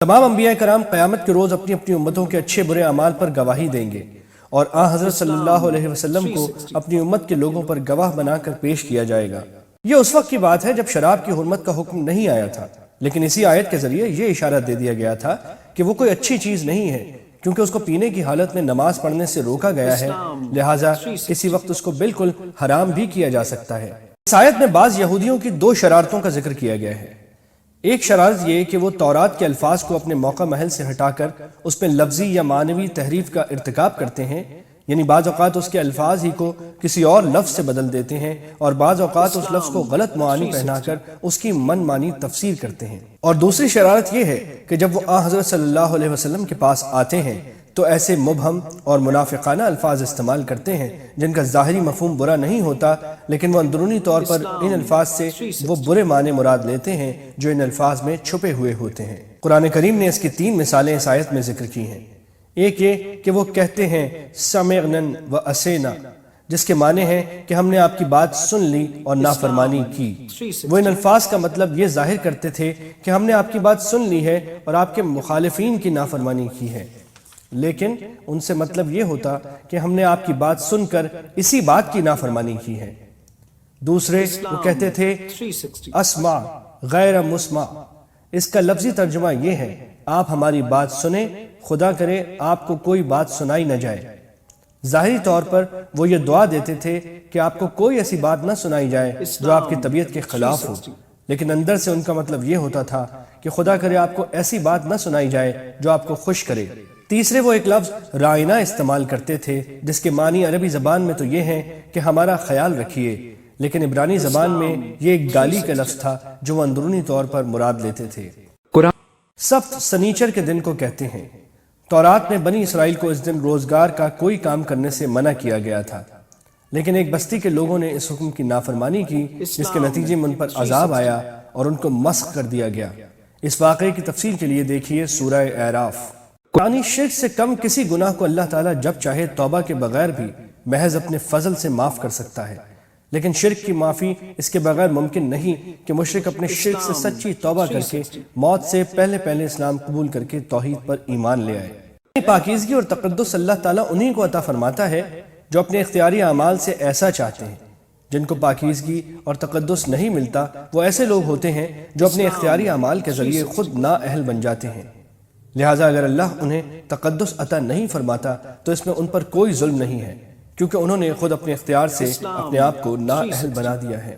तमाम अंबिया कराम क़यामत के रोज़ अपनी अपनी उम्मतों के अच्छे बुरे अमाल पर गवाही देंगे और हज़रत सल्लल्लाहु अलैहि वसल्लम को अपनी उम्मत के लोगों पर गवाह बनाकर पेश किया जाएगा। ये उस वक्त की बात है जब शराब की हुर्मत का हुक्म नहीं आया था, लेकिन इसी आयत के जरिए ये इशारा दे दिया गया था कि वो कोई अच्छी चीज़ नहीं है, क्योंकि उसको पीने की हालत में नमाज पढ़ने से रोका गया है, लिहाजा किसी वक्त उसको बिल्कुल हराम भी किया जा सकता है। इस आयत में बाज़ यहूदियों की दो शरारतों का जिक्र किया गया है। एक शरारत ये कि वो तौरात के अल्फाज को अपने मौका महल से हटाकर उसमें लफ्जी या मानवी तहरीफ का इर्तिकाब करते हैं, यानी बाज़ औक़ात उसके अल्फाज ही को किसी और लफ्ज़ से बदल देते हैं और बाज़ औक़ात उस लफ्ज़ को गलत मानी पहनाकर उसकी मनमानी तफसीर करते हैं। और दूसरी शरारत ये है कि जब वो हज़रत सल्लल्लाहु अलैहि वसल्लम के पास आते हैं तो ऐसे मुबहम और मुनाफिकाना अल्फाज इस्तेमाल करते हैं जिनका ज़ाहिरी मफ़हूम बुरा नहीं होता, लेकिन वो अंदरूनी तौर पर इन अल्फाज से वो बुरे माने मुराद लेते हैं जो इन अल्फाज में छुपे हुए होते हैं। कुरान करीम ने इसकी 3 मिसालें इस आयत में जिक्र की हैं। एक ये कि वो कहते हैं समिअनन व असेना, जिसके माने हैं कि हमने आपकी बात सुन ली और नाफरमानी की। वो इन अल्फाज का मतलब ये जाहिर करते थे कि हमने आपकी बात सुन ली है और आपके मुखालिफिन की नाफरमानी की है, लेकिन उनसे मतलब ये होता कि हमने आपकी बात सुनकर इसी बात की नाफरमानी की है। दूसरे वो कहते थे अस्मा गैर मुस्मा, इसका लफ्जी तर्जुमा ये है आप हमारी बात सुने, खुदा करे आपको कोई बात सुनाई न जाए। जाहिरी तौर पर वो ये दुआ देते थे कि आपको कोई ऐसी बात न सुनाई जाए जो आपकी तबीयत के खिलाफ हो, लेकिन अंदर से उनका मतलब ये होता था कि खुदा करे आपको ऐसी बात न सुनाई जाए जो आपको खुश करे। तीसरे वो एक लफ्ज़ राइना इस्तेमाल करते थे जिसके मानी अरबी ज़बान में तो ये है कि हमारा ख्याल रखिए, लेकिन इब्रानी ज़बान में ये एक गाली का लफ्ज़ था जो वो अंदरूनी तौर पर मुराद लेते थे। कुरान सब्त सनीचर के दिन को कहते हैं। तौरात में बनी इसराइल को इस दिन रोज़गार का कोई काम करने से मना किया गया था, लेकिन एक बस्ती के लोगों ने इस हुक्म की नाफरमानी की जिसके नतीजे में उन पर अजाब आया और उनको मस्ख कर दिया गया। इस वाक़े की तफसील के लिए देखिए सूरह आराफ। कुरानी शिर्क से कम किसी गुनाह को अल्लाह ताला जब चाहे तौबा के बगैर भी महज अपने फजल से माफ़ कर सकता है, लेकिन शिर्क की माफ़ी इसके बगैर मुमकिन नहीं कि मुशरिक अपने शिर्क से सच्ची तौबा करके मौत से पहले पहले इस्लाम कबूल करके तौहीद पर ईमान ले आए। पाकीज़गी और तक़द्दुस अल्लाह ताला उन्हीं को अता फरमाता है जो अपने इख्तियारी अमाल से ऐसा चाहते हैं। जिनको पाकीज़गी और तक़द्दुस नहीं मिलता वो ऐसे लोग होते हैं जो अपने इख्तियारी अमाल के ज़रिए खुद नाअहल बन जाते हैं। लिहाजा अगर अल्लाह उन्हें तक़द्दुस अता नहीं फरमाता तो इसमें उन पर कोई जुल्म नहीं है, क्योंकि उन्होंने खुद अपने इख्तियार से अपने आप को नाअहल बना दिया है।